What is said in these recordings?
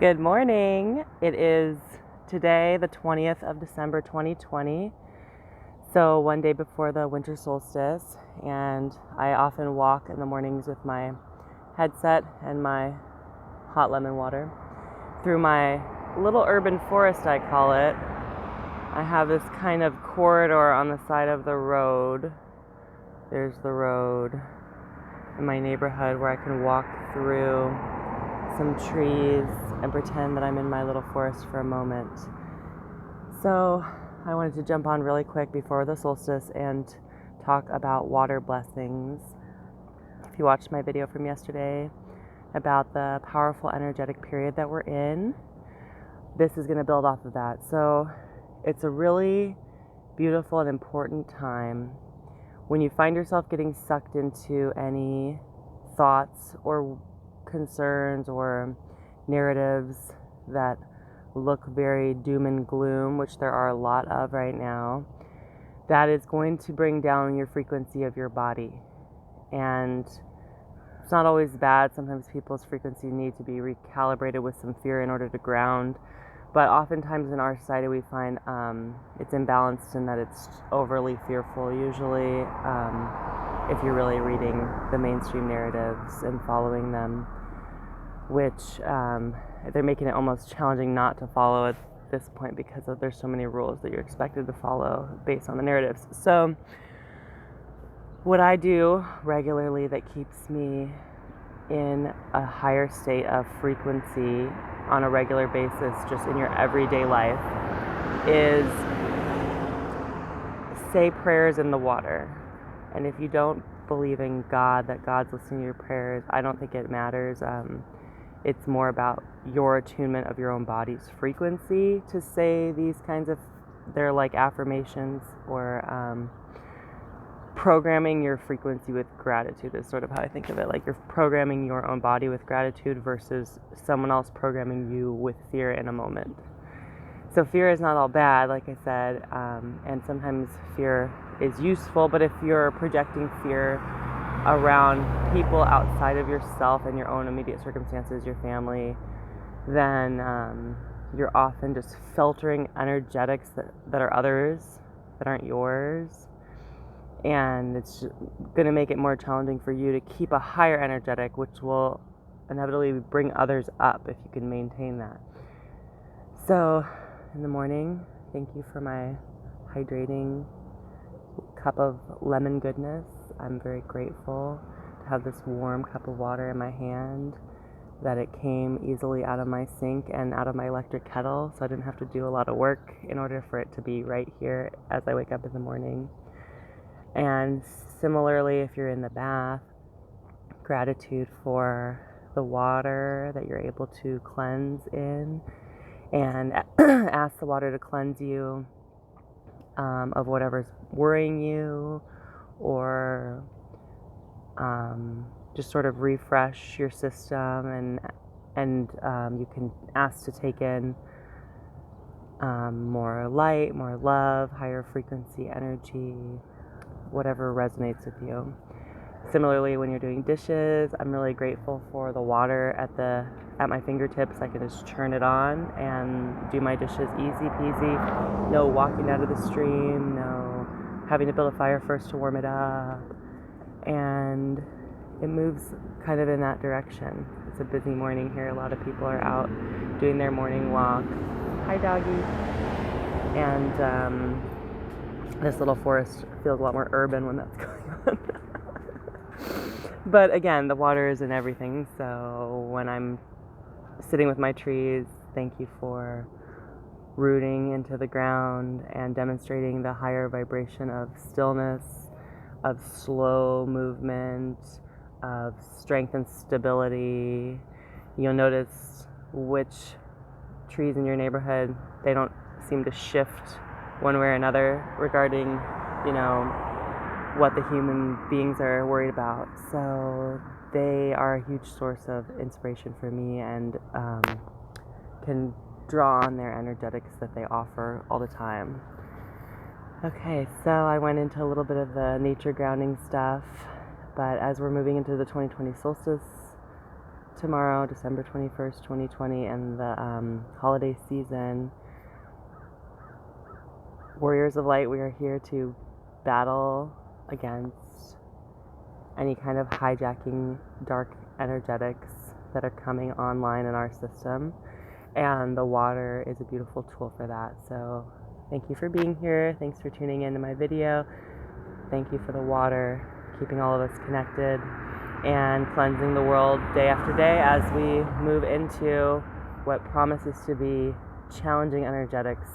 Good morning. It is today, the 20th of December, 2020. So, one day before the winter solstice, and I often walk in the mornings with my headset and my hot lemon water through my little urban forest, I call it. I have this kind of corridor on the side of the road. There's the road in my neighborhood where I can walk through some trees and pretend that I'm in my little forest for a moment. So I wanted to jump on really quick before the solstice and talk about water blessings. If you watched my video from yesterday about the powerful energetic period that we're in, this is going to build off of that. So it's a really beautiful and important time when you find yourself getting sucked into any thoughts or concerns or narratives that look very doom and gloom, which there are a lot of right now. That is going to bring down your frequency of your body. And it's not always bad. Sometimes people's frequency need to be recalibrated with some fear in order to ground. But oftentimes in our society we find it's imbalanced in that it's overly fearful, usually, if you're really reading the mainstream narratives and following them, which they're making it almost challenging not to follow at this point because there's so many rules that you're expected to follow based on the narratives. So what I do regularly that keeps me in a higher state of frequency on a regular basis, just in your everyday life, is say prayers in the water. And if you don't believe in God, that God's listening to your prayers, I don't think it matters. It's more about your attunement of your own body's frequency to say these kinds of, they're like affirmations, or programming your frequency with gratitude is sort of how I think of it. Like you're programming your own body with gratitude versus someone else programming you with fear in a moment. So fear is not all bad, like I said, and sometimes fear is useful, but if you're projecting fear around people outside of yourself and your own immediate circumstances, your family, then you're often just filtering energetics that are others, that aren't yours. And it's going to make it more challenging for you to keep a higher energetic, which will inevitably bring others up if you can maintain that. So in the morning, thank you for my hydrating cup of lemon goodness. I'm very grateful to have this warm cup of water in my hand, that it came easily out of my sink and out of my electric kettle, so I didn't have to do a lot of work in order for it to be right here as I wake up in the morning. And similarly, if you're in the bath, gratitude for the water that you're able to cleanse in, and ask the water to cleanse you of whatever's worrying you, or just sort of refresh your system, and you can ask to take in more light, more love, higher frequency energy, whatever resonates with you. Similarly, when you're doing dishes, I'm really grateful for the water at my fingertips. I can just turn it on and do my dishes easy peasy. No walking out of the stream, no having to build a fire first to warm it up. And it moves kind of in that direction. It's a busy morning here. A lot of people are out doing their morning walk. Hi, doggy. And this little forest feels a lot more urban when that's going on. But again, the water is in everything. So when I'm sitting with my trees, thank you for rooting into the ground and demonstrating the higher vibration of stillness, of slow movement, of strength and stability. You'll notice which trees in your neighborhood, they don't seem to shift one way or another regarding, what the human beings are worried about. So they are a huge source of inspiration for me, and can draw on their energetics that they offer all the time. Okay, so I went into a little bit of the nature grounding stuff, but as we're moving into the 2020 solstice, tomorrow, December 21st, 2020, and the holiday season, Warriors of Light, we are here to battle against any kind of hijacking dark energetics that are coming online in our system. And the water is a beautiful tool for that. So thank you for being here. Thanks for tuning into my video. Thank you for the water, keeping all of us connected and cleansing the world day after day as we move into what promises to be challenging energetics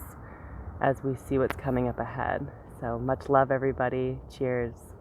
as we see what's coming up ahead. So much love, everybody. Cheers.